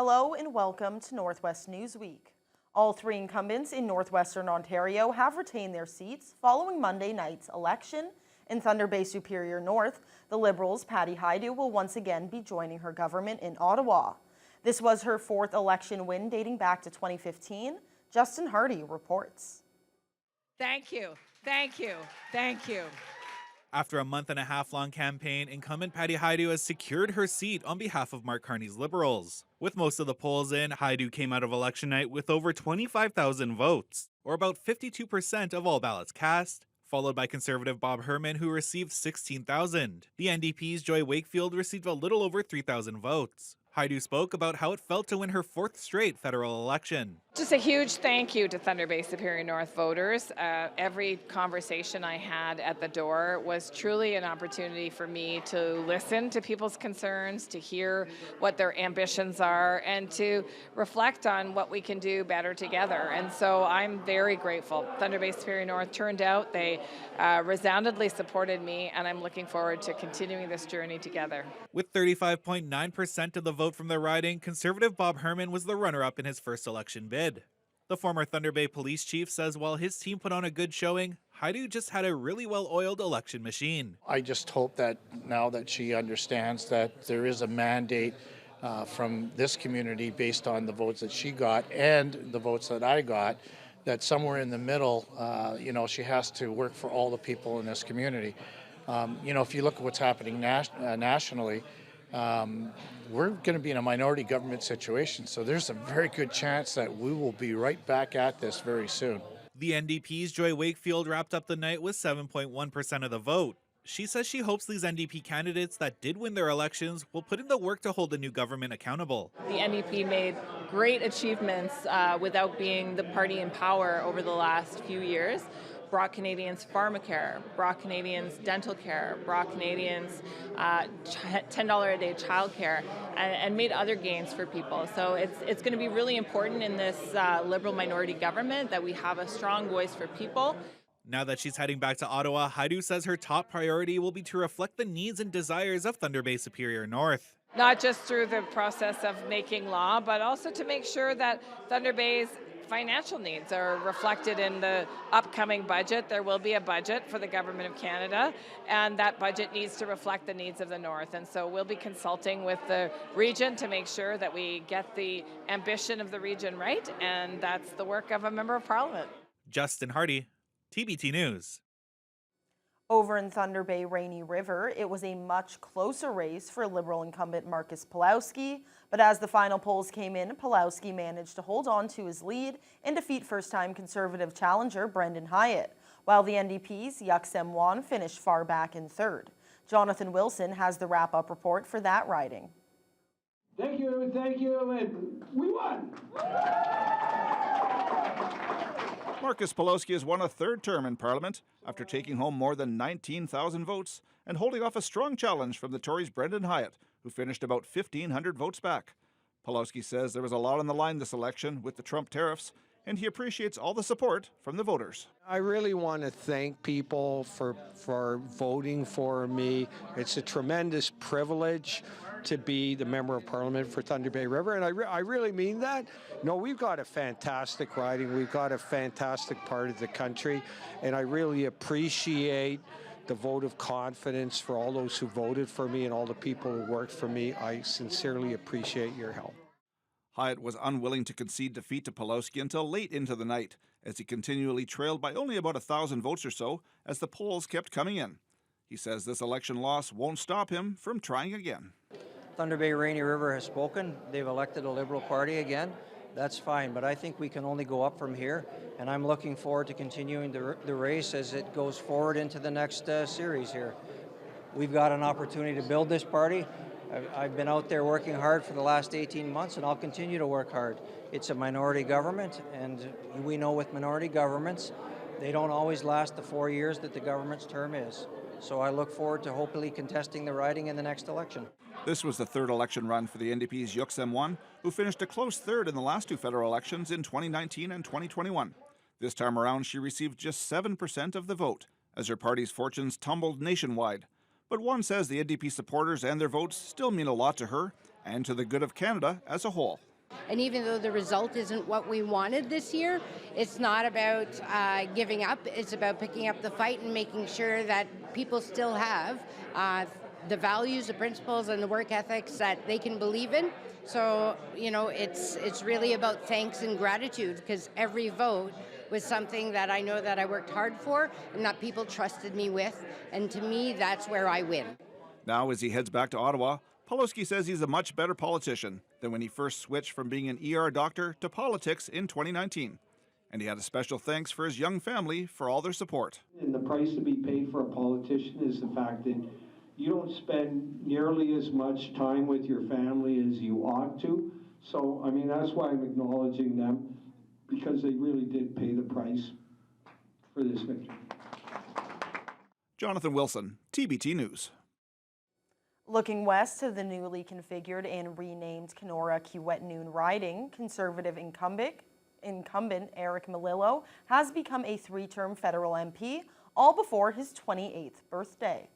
Hello and welcome to Northwest Newsweek. All three incumbents in northwestern Ontario have retained their seats following Monday night's election. In Thunder Bay Superior North, the Liberals' Patty Hajdu will once again be joining her government in Ottawa. This was her fourth election win dating back to 2015. Justin Hardy reports. Thank you, thank you, thank you. After a month-and-a-half-long campaign, incumbent Patty Hajdu has secured her seat on behalf of Mark Carney's Liberals. With most of the polls in, Hajdu came out of election night with over 25,000 votes, or about 52% of all ballots cast, followed by Conservative Bob Herman, who received 16,000. The NDP's Joy Wakefield received a little over 3,000 votes. Hajdu spoke about how it felt to win her fourth straight federal election. Just a huge thank you to Thunder Bay Superior North voters. Every conversation I had at the door was truly an opportunity for me to listen to people's concerns, to hear what their ambitions are, and to reflect on what we can do better together. And so I'm very grateful. Thunder Bay Superior North turned out. They resoundingly supported me, and I'm looking forward to continuing this journey together. With 35.9% of the vote from the riding, Conservative Bob Herman was the runner-up in his first election bid. The former Thunder Bay police chief says while his team put on a good showing, Hajdu just had a really well-oiled election machine. I just hope that now that she understands that there is a mandate from this community based on the votes that she got and the votes that I got, that somewhere in the middle, she has to work for all the people in this community. If you look at what's happening nationally, we're going to be in a minority government situation, so there's a very good chance that we will be right back at this very soon. The NDP's Joy Wakefield wrapped up the night with 7.1% of the vote. She says she hopes these NDP candidates that did win their elections will put in the work to hold the new government accountable. The NDP made great achievements without being the party in power over the last few years. Brought Canadians pharmacare, brought Canadians dental care, brought Canadians $10 a day childcare, and made other gains for people. So it's going to be really important in this Liberal minority government that we have a strong voice for people. Now that she's heading back to Ottawa, Hajdu says her top priority will be to reflect the needs and desires of Thunder Bay Superior North. Not just through the process of making law, but also to make sure that Thunder Bay's financial needs are reflected in the upcoming budget. There will be a budget for the Government of Canada, and that budget needs to reflect the needs of the North. And so we'll be consulting with the region to make sure that we get the ambition of the region right, and that's the work of a Member of Parliament. Justin Hardy, TBT News. Over in Thunder Bay Rainy River, it was a much closer race for Liberal incumbent Marcus Pawlowski, but as the final polls came in, Pawlowski managed to hold on to his lead and defeat first-time Conservative challenger Brendan Hyatt, while the NDP's Yuksem Wan finished far back in third. Jonathan Wilson has the wrap-up report for that riding. Thank you, and we won! Marcus Pawlowski has won a third term in Parliament after taking home more than 19,000 votes and holding off a strong challenge from the Tories' Brendan Hyatt, who finished about 1,500 votes back. Pawlowski says there was a lot on the line this election with the Trump tariffs, and he appreciates all the support from the voters. I really want to thank people for voting for me. It's a tremendous privilege to be the Member of Parliament for Thunder Bay River, and I really mean that. No, we've got a fantastic riding. We've got a fantastic part of the country, and I really appreciate the vote of confidence for all those who voted for me and all the people who worked for me. I sincerely appreciate your help. Hyatt was unwilling to concede defeat to Pawlowski until late into the night, as he continually trailed by only about 1,000 votes or so as the polls kept coming in. He says this election loss won't stop him from trying again. Thunder Bay Rainy River has spoken. They've elected a Liberal Party again. That's fine, but I think we can only go up from here, and I'm looking forward to continuing the race as it goes forward into the next series here. We've got an opportunity to build this party. I've been out there working hard for the last 18 months, and I'll continue to work hard. It's a minority government, and we know with minority governments, they don't always last the 4 years that the government's term is. So I look forward to hopefully contesting the riding in the next election. This was the third election run for the NDP's Yuksem Wan, who finished a close third in the last two federal elections in 2019 and 2021. This time around, she received just 7% of the vote, as her party's fortunes tumbled nationwide. But Wan says the NDP supporters and their votes still mean a lot to her and to the good of Canada as a whole. And even though the result isn't what we wanted this year, it's not about giving up. It's about picking up the fight and making sure that people still have the values, the principles, and the work ethics that they can believe in. So, it's really about thanks and gratitude, because every vote was something that I know that I worked hard for and that people trusted me with. And to me, that's where I win. Now, as he heads back to Ottawa, Pawlowski says he's a much better politician than when he first switched from being an ER doctor to politics in 2019. And he had a special thanks for his young family for all their support. And the price to be paid for a politician is the fact that you don't spend nearly as much time with your family as you ought to. So, that's why I'm acknowledging them, because they really did pay the price for this victory. Jonathan Wilson, TBT News. Looking west to the newly configured and renamed Kenora-Kiiwetinoong riding, Conservative incumbent Eric Melillo has become a 3-term federal MP, all before his 28th birthday.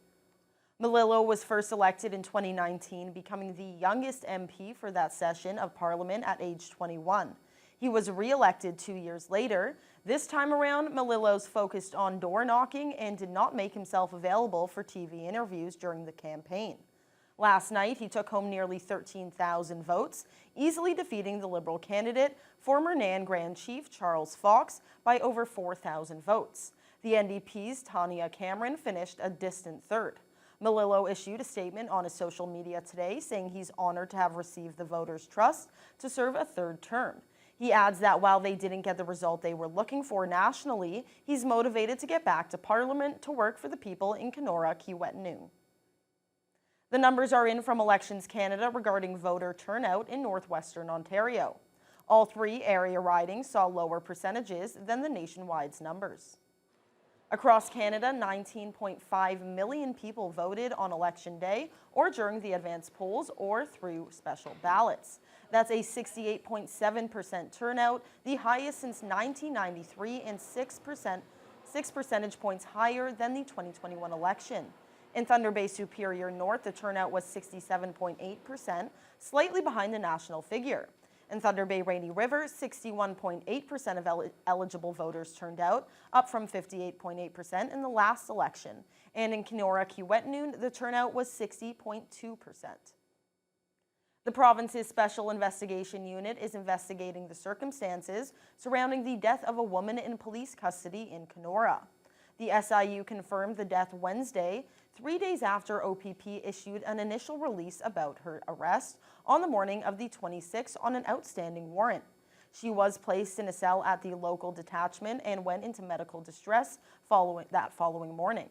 Melillo was first elected in 2019, becoming the youngest MP for that session of Parliament at age 21. He was re-elected 2 years later. This time around, Melillo's focused on door knocking and did not make himself available for TV interviews during the campaign. Last night, he took home nearly 13,000 votes, easily defeating the Liberal candidate, former Nan Grand Chief Charles Fox, by over 4,000 votes. The NDP's Tanya Cameron finished a distant third. Melillo issued a statement on his social media today saying he's honored to have received the voters' trust to serve a 3rd term. He adds that while they didn't get the result they were looking for nationally, he's motivated to get back to Parliament to work for the people in Kenora-Kiiwetinoong. The numbers are in from Elections Canada regarding voter turnout in northwestern Ontario. All 3 area ridings saw lower percentages than the nationwide numbers. Across Canada, 19.5 million people voted on Election Day or during the advance polls or through special ballots. That's a 68.7% turnout, the highest since 1993 and 6 percentage points higher than the 2021 election. In Thunder Bay Superior North, the turnout was 67.8%, slightly behind the national figure. In Thunder Bay Rainy River, 61.8% of eligible voters turned out, up from 58.8% in the last election. And in Kenora-Kiiwetinoong, the turnout was 60.2%. The province's Special Investigation Unit is investigating the circumstances surrounding the death of a woman in police custody in Kenora. The SIU confirmed the death Wednesday, 3 days after OPP issued an initial release about her arrest on the morning of the 26th on an outstanding warrant. She was placed in a cell at the local detachment and went into medical distress following morning.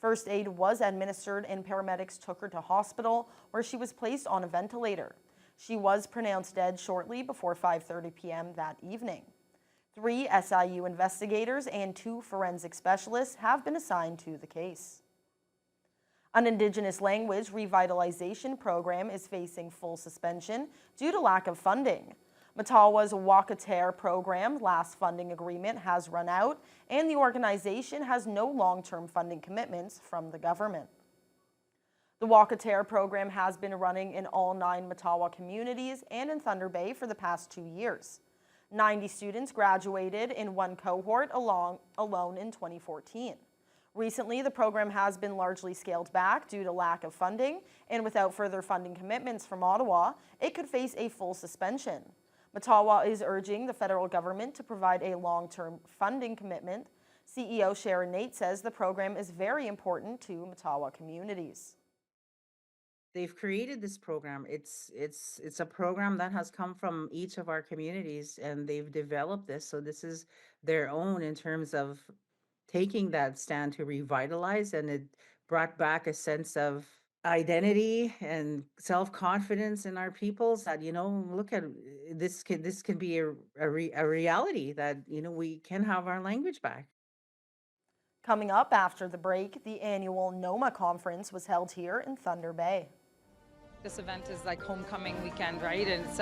First aid was administered and paramedics took her to hospital, where she was placed on a ventilator. She was pronounced dead shortly before 5:30 p.m. that evening. 3 SIU investigators and 2 forensic specialists have been assigned to the case. An Indigenous language revitalization program is facing full suspension due to lack of funding. Matawa's Wakater program last funding agreement has run out, and the organization has no long-term funding commitments from the government. The Wakater program has been running in all 9 Matawa communities and in Thunder Bay for the past 2 years. 90 students graduated in one cohort alone in 2014. Recently, the program has been largely scaled back due to lack of funding, and without further funding commitments from Ottawa, it could face a full suspension. Matawa is urging the federal government to provide a long-term funding commitment. CEO Sharon Nate says the program is very important to Matawa communities. They've created this program. It's a program that has come from each of our communities, and they've developed this. So this is their own in terms of taking that stand to revitalize, and it brought back a sense of identity and self-confidence in our peoples that, look at this can be a reality that, we can have our language back. Coming up after the break, the annual NOMA conference was held here in Thunder Bay. This event is like homecoming weekend, right? And it's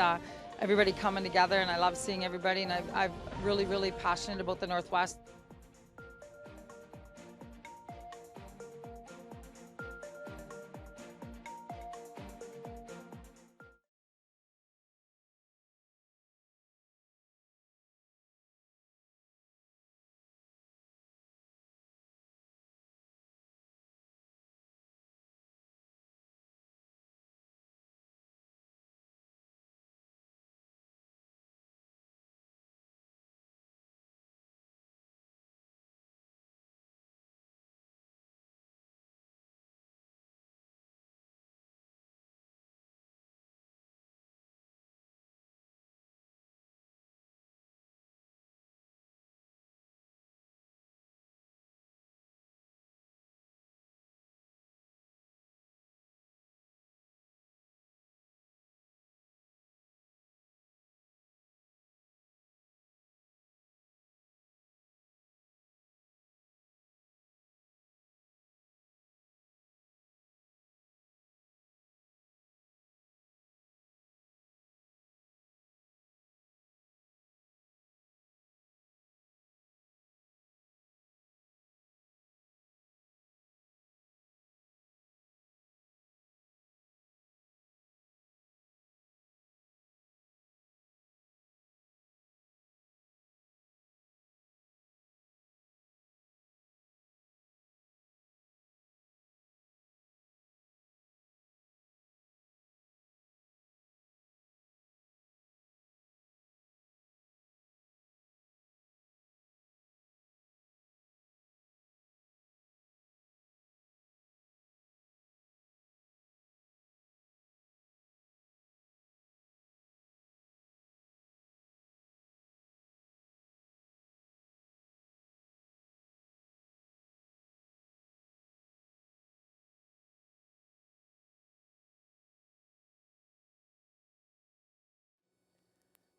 everybody coming together, and I love seeing everybody, and I'm really, really passionate about the Northwest.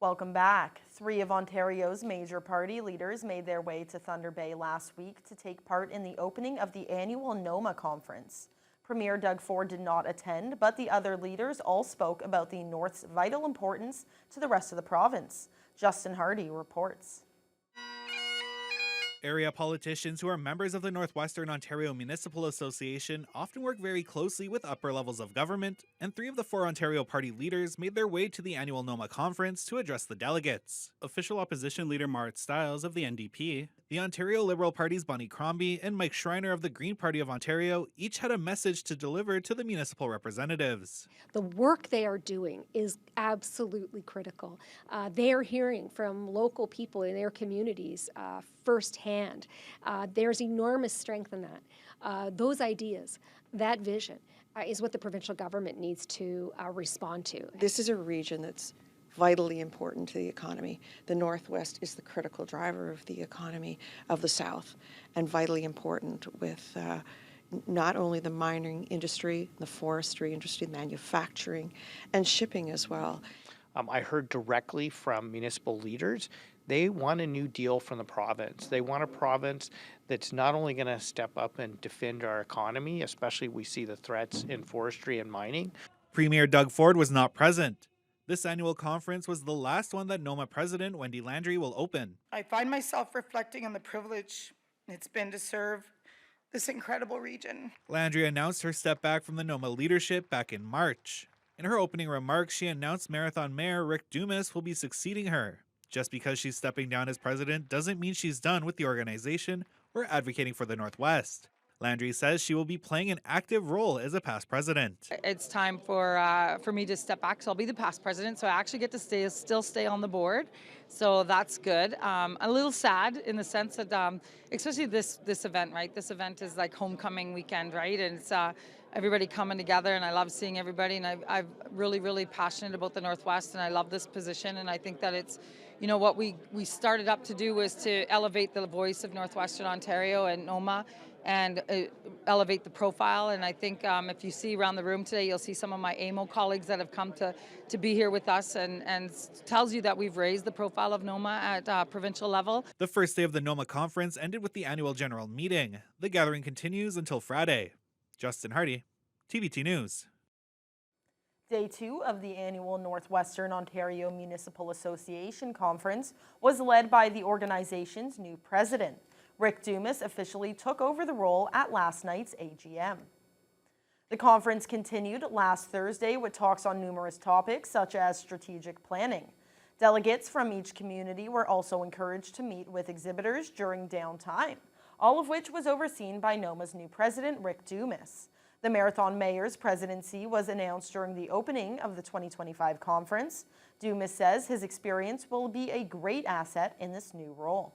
Welcome back. 3 of Ontario's major party leaders made their way to Thunder Bay last week to take part in the opening of the annual NOMA conference. Premier Doug Ford did not attend, but the other leaders all spoke about the North's vital importance to the rest of the province. Justin Hardy reports. Area politicians who are members of the Northwestern Ontario Municipal Association often work very closely with upper levels of government, and 3 of the 4 Ontario party leaders made their way to the annual NOMA conference to address the delegates. Official opposition leader Marit Stiles of the NDP, the Ontario Liberal Party's Bonnie Crombie, and Mike Schreiner of the Green Party of Ontario each had a message to deliver to the municipal representatives. The work they are doing is absolutely critical. They are hearing from local people in their communities firsthand. There's enormous strength in that. Those ideas, that vision, is what the provincial government needs to respond to. This is a region that's vitally important to the economy. The Northwest is the critical driver of the economy of the South, and vitally important with not only the mining industry, the forestry industry, manufacturing, and shipping as well. I heard directly from municipal leaders, they want a new deal from the province. They want a province that's not only going to step up and defend our economy, especially we see the threats in forestry and mining. Premier Doug Ford was not present. This annual conference was the last one that NOMA President Wendy Landry will open. I find myself reflecting on the privilege it's been to serve this incredible region. Landry announced her step back from the NOMA leadership back in March. In her opening remarks, she announced Marathon Mayor Rick Dumas will be succeeding her. Just because she's stepping down as president doesn't mean she's done with the organization or advocating for the Northwest. Landry says she will be playing an active role as a past president. It's time for me to step back, so I'll be the past president, so I actually get to still stay on the board, so that's good. A little sad in the sense that, especially this event, right? This event is like homecoming weekend, right? And it's everybody coming together, and I love seeing everybody, and I'm really passionate about the Northwest, and I love this position, and I think that it's, you know, what we started up to do was to elevate the voice of Northwestern Ontario and NOMA, and elevate the profile. And I think if you see around the room today, you'll see some of my AMO colleagues that have come to be here with us, and tells you that we've raised the profile of NOMA at provincial level. The first day of the NOMA conference ended with the annual general meeting. The gathering continues until Friday. Justin Hardy, TVT News. Day 2 of the annual Northwestern Ontario Municipal Association Conference was led by the organization's new president. Rick Dumas officially took over the role at last night's AGM. The conference continued last Thursday with talks on numerous topics such as strategic planning. Delegates from each community were also encouraged to meet with exhibitors during downtime, all of which was overseen by NOMA's new president, Rick Dumas. The Marathon Mayor's presidency was announced during the opening of the 2025 conference. Dumas says his experience will be a great asset in this new role.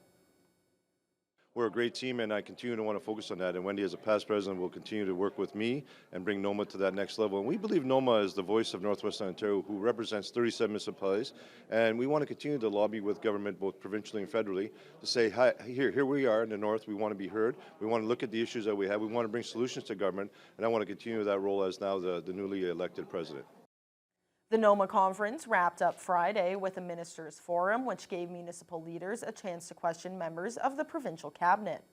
We're a great team, and I continue to want to focus on that. And Wendy, as a past president, will continue to work with me and bring NOMA to that next level. And we believe NOMA is the voice of Northwestern Ontario, who represents 37 municipalities. And we want to continue to lobby with government, both provincially and federally, to say, hi, here we are in the North. We want to be heard. We want to look at the issues that we have. We want to bring solutions to government. And I want to continue that role as now the newly elected president. The NOMA conference wrapped up Friday with a ministers' forum, which gave municipal leaders a chance to question members of the provincial cabinet.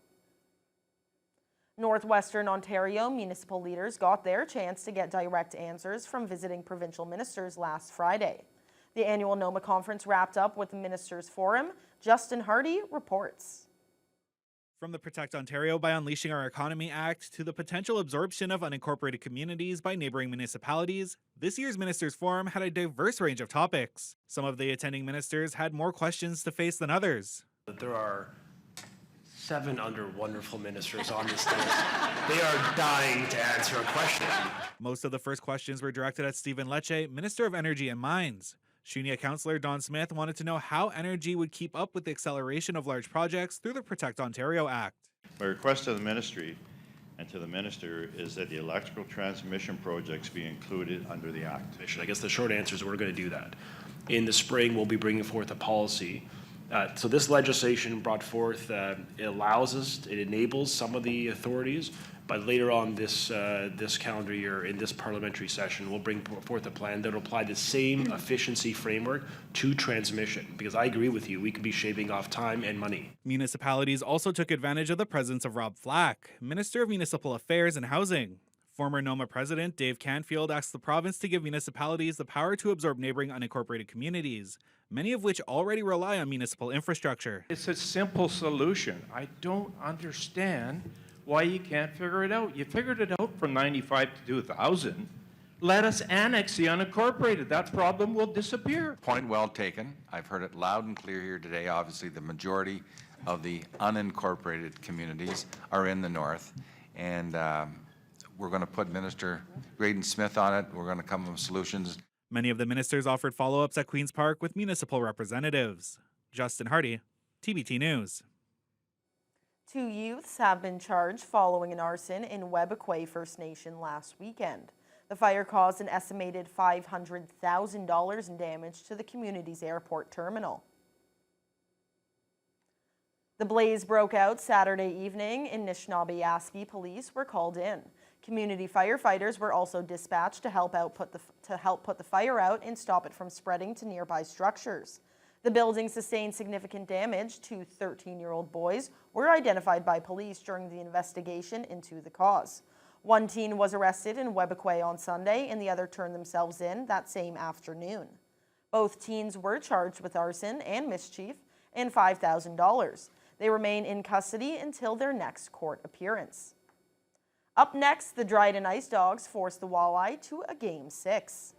Northwestern Ontario municipal leaders got their chance to get direct answers from visiting provincial ministers last Friday. The annual NOMA conference wrapped up with the ministers' forum. Justin Hardy reports. From the Protect Ontario by Unleashing Our Economy Act to the potential absorption of unincorporated communities by neighboring municipalities, this year's Ministers' Forum had a diverse range of topics. Some of the attending ministers had more questions to face than others. There are 7 other wonderful ministers on this list. They are dying to answer a question. Most of the first questions were directed at Stephen Lecce, Minister of Energy and Mines. Shunia Councillor Don Smith wanted to know how energy would keep up with the acceleration of large projects through the Protect Ontario Act. My request to the ministry and to the minister is that the electrical transmission projects be included under the Act. I guess the short answer is we're going to do that. In the spring, we'll be bringing forth a policy So this legislation brought forth, it allows us, it enables some of the authorities, but later on this calendar year, in this parliamentary session, we'll bring forth a plan that will apply the same efficiency framework to transmission. Because I agree with you, we could be shaving off time and money. Municipalities also took advantage of the presence of Rob Flack, Minister of Municipal Affairs and Housing. Former NOMA President Dave Canfield asked the province to give municipalities the power to absorb neighboring unincorporated communities, many of which already rely on municipal infrastructure. It's a simple solution. I don't understand why you can't figure it out. You figured it out from 95 to 2000. Let us annex the unincorporated. That problem will disappear. Point well taken. I've heard it loud and clear here today. Obviously, the majority of the unincorporated communities are in the north, and we're going to put Minister Graydon Smith on it. We're going to come up with solutions. Many of the ministers offered follow-ups at Queen's Park with municipal representatives. Justin Hardy, TBT News. 2 youths have been charged following an arson in Webequie First Nation last weekend. The fire caused an estimated $500,000 in damage to the community's airport terminal. The blaze broke out Saturday evening in Nishnawbe-Yaski. Police were called in. Community firefighters were also dispatched to help put the fire out and stop it from spreading to nearby structures. The building sustained significant damage. 2 13-year-old boys were identified by police during the investigation into the cause. One teen was arrested in Webequie on Sunday, and the other turned themselves in that same afternoon. Both teens were charged with arson and mischief and $5,000. They remain in custody until their next court appearance. Up next, the Dryden Ice Dogs forced the Walleye to a Game 6.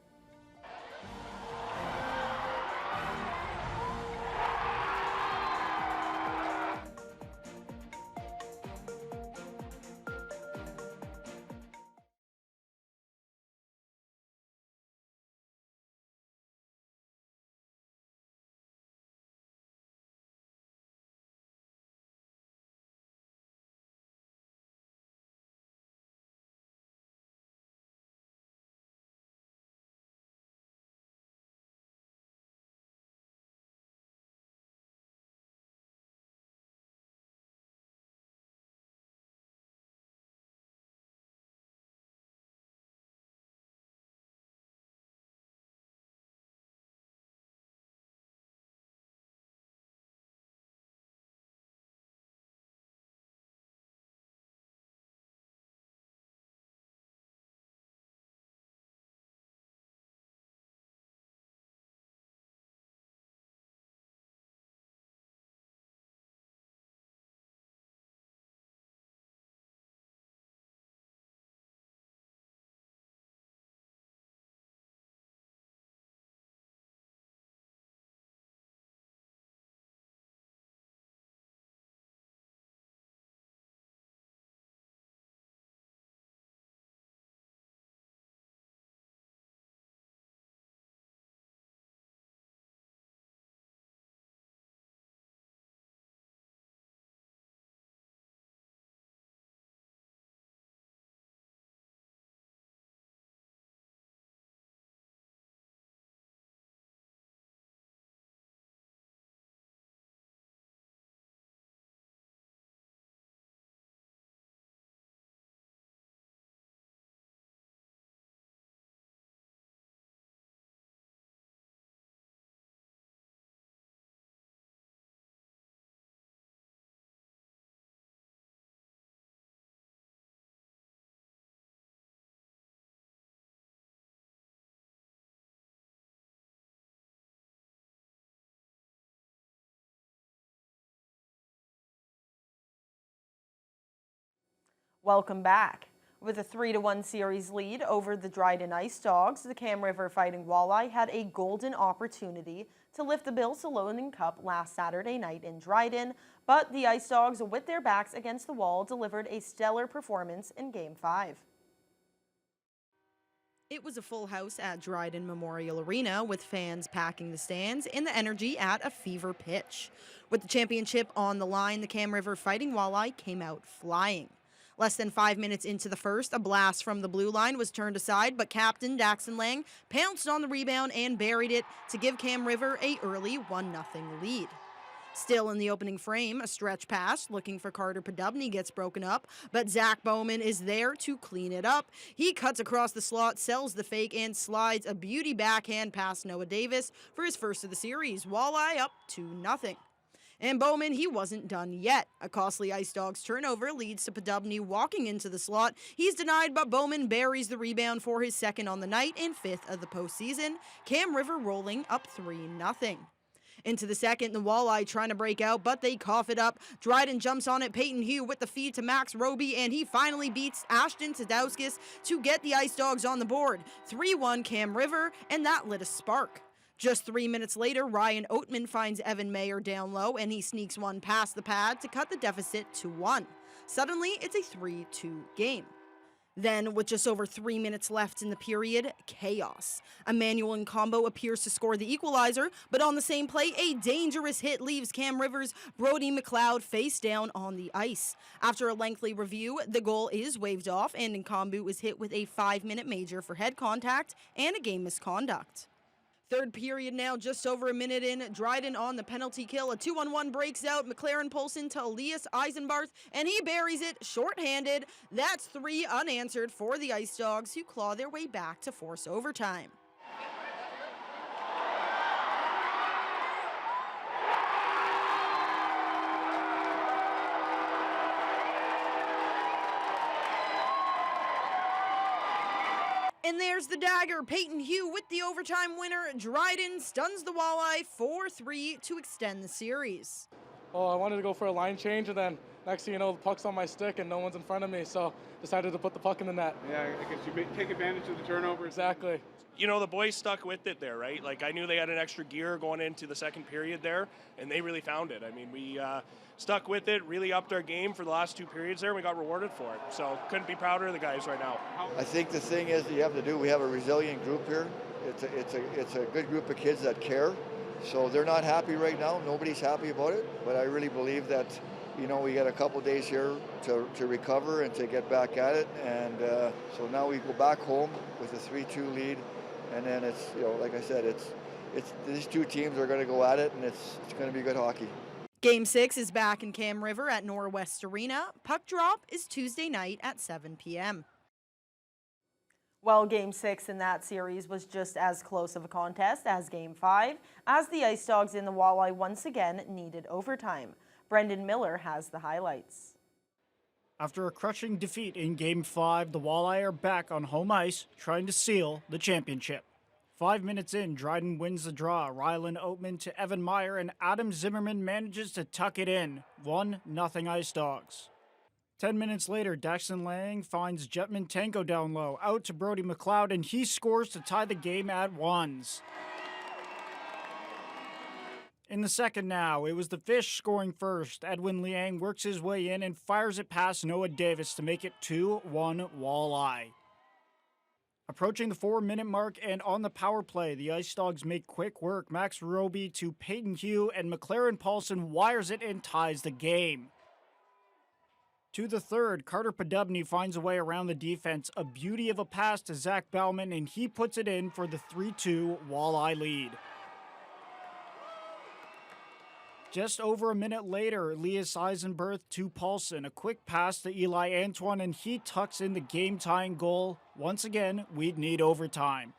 Welcome back. With a 3-1 series lead over the Dryden Ice Dogs, the Cam River Fighting Walleye had a golden opportunity to lift the Bill Salonen Cup last Saturday night in Dryden, but the Ice Dogs, with their backs against the wall, delivered a stellar performance in Game 5. It was a full house at Dryden Memorial Arena, with fans packing the stands and the energy at a fever pitch. With the championship on the line, the Cam River Fighting Walleye came out flying. Less than 5 minutes into the first, a blast from the blue line was turned aside, but Captain Daxon Lang pounced on the rebound and buried it to give Cam River a early 1-0 lead. Still in the opening frame, a stretch pass looking for Carter Podubny gets broken up, but Zach Bowman is there to clean it up. He cuts across the slot, sells the fake, and slides a beauty backhand past Noah Davis for his first of the series. Walleye up 2-0. And Bowman, he wasn't done yet. A costly Ice Dogs turnover leads to Podubny walking into the slot. He's denied, but Bowman buries the rebound for his second on the night and fifth of the postseason. Cam River rolling up 3-0. Into the second, the Walleye trying to break out, but they cough it up. Dryden jumps on it, Peyton Hugh with the feed to Max Roby, and he finally beats Ashton Tadauskis to get the Ice Dogs on the board. 3-1 Cam River, and that lit a spark. Just 3 minutes later, Ryan Oatman finds Evan Mayer down low, and he sneaks one past the pad to cut the deficit to 1. Suddenly, it's a 3-2 game. Then, with just over 3 minutes left in the period, chaos. Emmanuel Nkombo appears to score the equalizer, but on the same play, a dangerous hit leaves Cam Rivers' Brody McLeod face down on the ice. After a lengthy review, the goal is waved off, and Nkombo is hit with a 5-minute major for head contact and a game misconduct. Third period now, just over a minute in. Dryden on the penalty kill. A 2-on-1 breaks out. McLaren Polson to Elias Eisenbarth, and he buries it shorthanded. That's 3 unanswered for the Ice Dogs, who claw their way back to force overtime. And there's the dagger. Peyton Hugh with the overtime winner. Dryden stuns the Walleye 4-3 to extend the series. Oh, I wanted to go for a line change, and then next thing you know, the puck's on my stick and no one's in front of me, so decided to put the puck in the net. Yeah, because you take advantage of the turnover. Exactly. You know, the boys stuck with it there, right? Like, I knew they had an extra gear going into the second period there, and they really found it. I mean, we stuck with it, really upped our game for the last 2 periods there, and we got rewarded for it. So couldn't be prouder of the guys right now. I think the thing is that you have to do, we have a resilient group here. It's a good group of kids that care. So they're not happy right now. Nobody's happy about it, but I really believe that, you know, we got a couple days here to recover and to get back at it. And so now we go back home with a 3-2 lead. And then it's, you know, like I said, it's these two teams are going to go at it, and it's going to be good hockey. Game 6 is back in Cam River at Norwest Arena. Puck drop is Tuesday night at 7 p.m. Well, Game 6 in that series was just as close of a contest as Game 5, as the Ice Dogs and the Walleye once again needed overtime. Brendan Miller has the highlights. After a crushing defeat in Game 5, the Walleye are back on home ice, trying to seal the championship. 5 minutes in, Dryden wins the draw. Rylan Oatman to Evan Meyer, and Adam Zimmerman manages to tuck it in. 1-0 Ice Dogs. 10 minutes later, Daxton Lang finds Jetman Tango down low, out to Brody McLeod, and he scores to tie the game at 1s. In the second now, it was the Fish scoring first. Edwin Liang works his way in and fires it past Noah Davis to make it 2-1 Walleye. Approaching the 4-minute mark and on the power play, the Ice Dogs make quick work. Max Roby to Peyton Hugh, and McLaren Paulson wires it and ties the game. To the third, Carter Podubny finds a way around the defense. A beauty of a pass to Zach Bauman, and he puts it in for the 3-2 Walleye lead. Just over a minute later, Elias Eisenbarth to Paulson. A quick pass to Eli Antoine, and he tucks in the game-tying goal. Once again, we'd need overtime.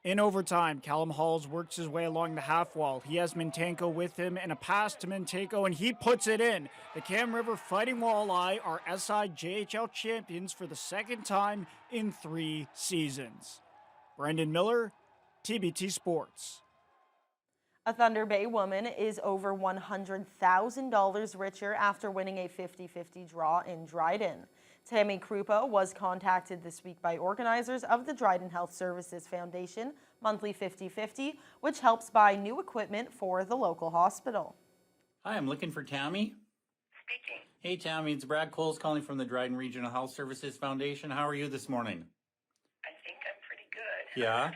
In overtime, Callum Halls works his way along the half wall. He has Mintenko with him, and a pass to Mintenko, and he puts it in. The Cam River Fighting Walleye are SIJHL champions for the second time in 3 seasons. Brendan Miller, TBT Sports. A Thunder Bay woman is over $100,000 richer after winning a 50-50 draw in Dryden. Tammy Krupa was contacted this week by organizers of the Dryden Health Services Foundation monthly 50-50, which helps buy new equipment for the local hospital. Hi, I'm looking for Tammy. Speaking. Hey, Tammy, it's Brad Coles calling from the Dryden Regional Health Services Foundation. How are you this morning? I think I'm pretty good. Yeah?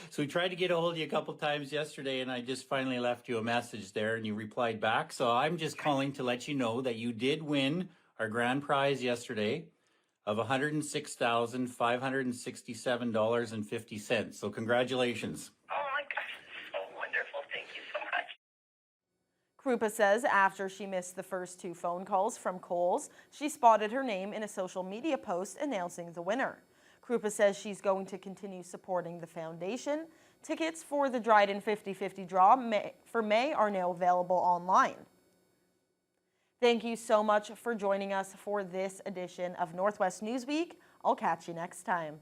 So we tried to get a hold of you a couple times yesterday, and I just finally left you a message there, and you replied back. So I'm just calling to let you know that you did win our grand prize yesterday of $106,567.50. So congratulations. Krupa says after she missed the first 2 phone calls from Coles, she spotted her name in a social media post announcing the winner. Krupa says she's going to continue supporting the foundation. Tickets for the Dryden 50-50 draw for May are now available online. Thank you so much for joining us for this edition of Northwest Newsweek. I'll catch you next time.